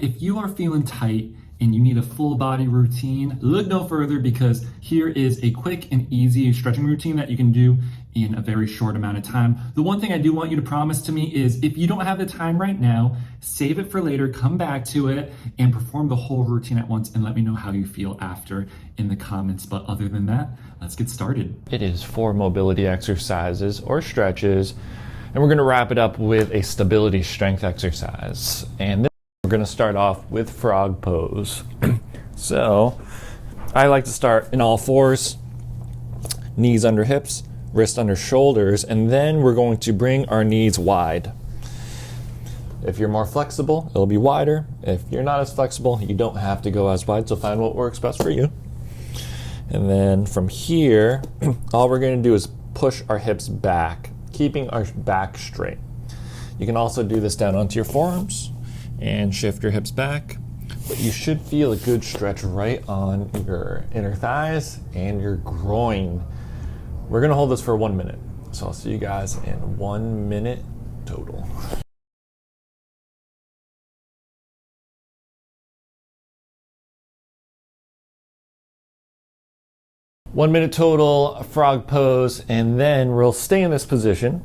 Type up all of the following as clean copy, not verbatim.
If you are feeling tight and you need a full body routine, look no further because here is a quick and easy stretching routine that you can do in a very short amount of time. The one thing I do want you to promise to me is if you don't have the time right now, save it for later, come back to it and perform the whole routine at once and let me know how you feel after in the comments. But other than that, let's get started. It is 4 mobility exercises or stretches, and we're gonna wrap it up with a stability strength exercise. And then we're gonna start off with frog pose. So I like to start in all fours, knees under hips, wrist under shoulders, and then we're going to bring our knees wide. If you're more flexible, it'll be wider. If you're not as flexible, you don't have to go as wide, so find what works best for you. And then from here, all we're gonna do is push our hips back, keeping our back straight. You can also do this down onto your forearms and shift your hips back, but you should feel a good stretch right on your inner thighs and your groin. We're gonna hold this for 1 minute. So I'll see you guys in 1 minute total. One minute total, frog pose, and then we'll stay in this position,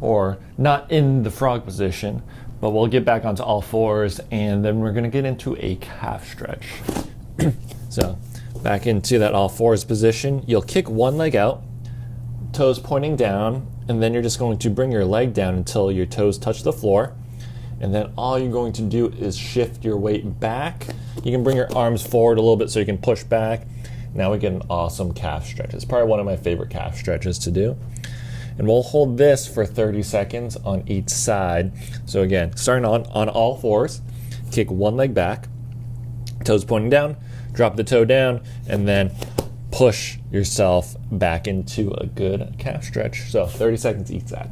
or not in the frog position, but we'll get back onto all fours, and then we're gonna get into a calf stretch. So back into that all fours position, you'll kick one leg out, toes pointing down, and then you're just going to bring your leg down until your toes touch the floor. And then all you're going to do is shift your weight back. You can bring your arms forward a little bit so you can push back. Now we get an awesome calf stretch. It's probably one of my favorite calf stretches to do. And we'll hold this for 30 seconds on each side. So again, starting on all fours, kick one leg back, toes pointing down, drop the toe down, and then push yourself back into a good calf stretch. So 30 seconds each side.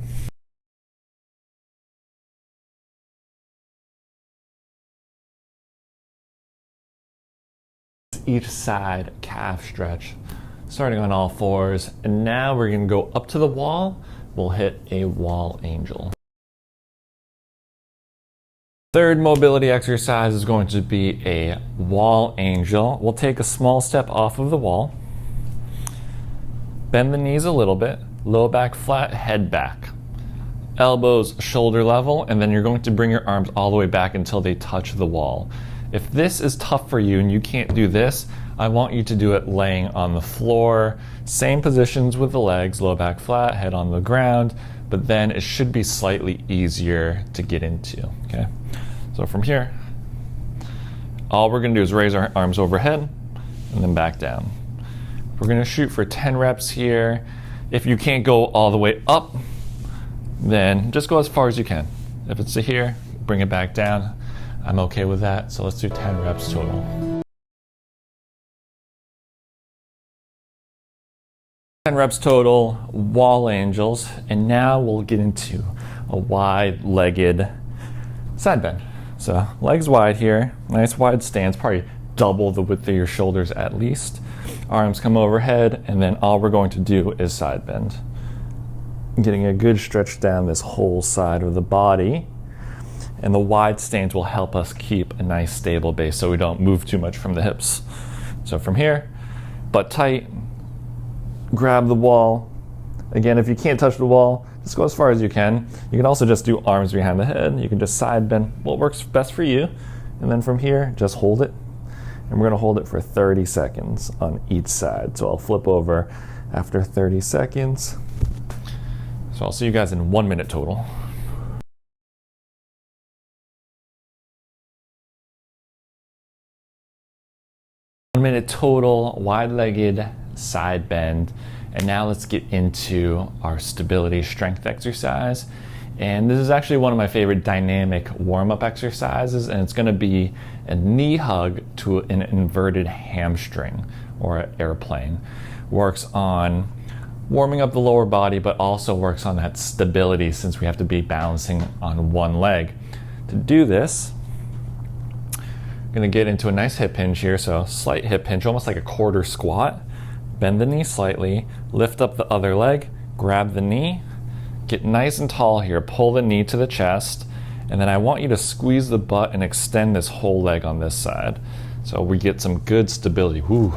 Each side calf stretch, starting on all fours, and now we're going to go up to the wall. We'll hit a wall angel. Third mobility exercise is going to be a wall angel. We'll take a small step off of the wall, bend the knees a little bit, low back flat, head back, elbows shoulder level, and then you're going to bring your arms all the way back until they touch the wall. If this is tough for you and you can't do this, I want you to do it laying on the floor. Same positions with the legs, low back flat, head on the ground, but then it should be slightly easier to get into, okay? So from here, all we're gonna do is raise our arms overhead and then back down. We're gonna shoot for 10 reps here. If you can't go all the way up, then just go as far as you can. If it's to here, bring it back down. I'm okay with that, so let's do 10 reps total. 10 reps total, wall angels, and now we'll get into a wide-legged side bend. So legs wide here, nice wide stance, probably double the width of your shoulders at least. Arms come overhead, and then all we're going to do is side bend. Getting a good stretch down this whole side of the body. And the wide stance will help us keep a nice stable base so we don't move too much from the hips. So from here, butt tight, grab the wall. Again, if you can't touch the wall, just go as far as you can. You can also just do arms behind the head. You can just side bend what works best for you. And then from here, just hold it. And we're gonna hold it for 30 seconds on each side. So I'll flip over after 30 seconds. So I'll see you guys in 1 minute total. 1 minute total, wide-legged side bend. And now let's get into our stability strength exercise. And this is actually one of my favorite dynamic warm-up exercises, and it's gonna be a knee hug to an inverted hamstring or an airplane. Works on warming up the lower body, but also works on that stability since we have to be balancing on one leg. To do this, I'm gonna get into a nice hip hinge here, so slight hip hinge, almost like a quarter squat. Bend the knee slightly, lift up the other leg, grab the knee, get nice and tall here, pull the knee to the chest, And then I want you to squeeze the butt and extend this whole leg on this side. So we get some good stability. Woo,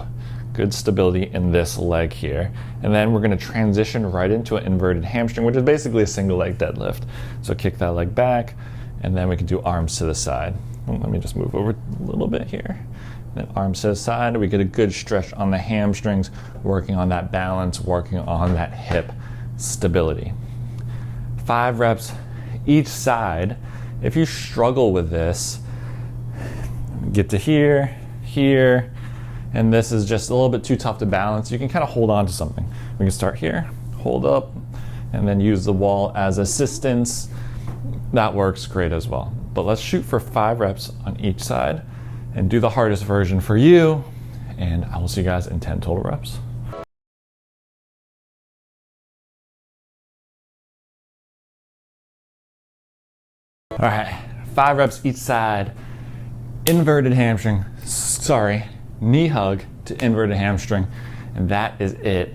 good stability in this leg here. And then we're gonna transition right into an inverted hamstring, which is basically a single leg deadlift. So kick that leg back, and then we can do arms to the side. Let me just move over a little bit here. Then arms to the side, we get a good stretch on the hamstrings, working on that balance, working on that hip stability. 5 reps each side. If you struggle with this, get to here, here, and this is just a little bit too tough to balance, you can kind of hold on to something. We can start here, hold up, and then use the wall as assistance. That works great as well. But let's shoot for 5 reps on each side and do the hardest version for you, and I will see you guys in 10 total reps. All right, 5 reps each side, inverted hamstring, knee hug to inverted hamstring, and that is it.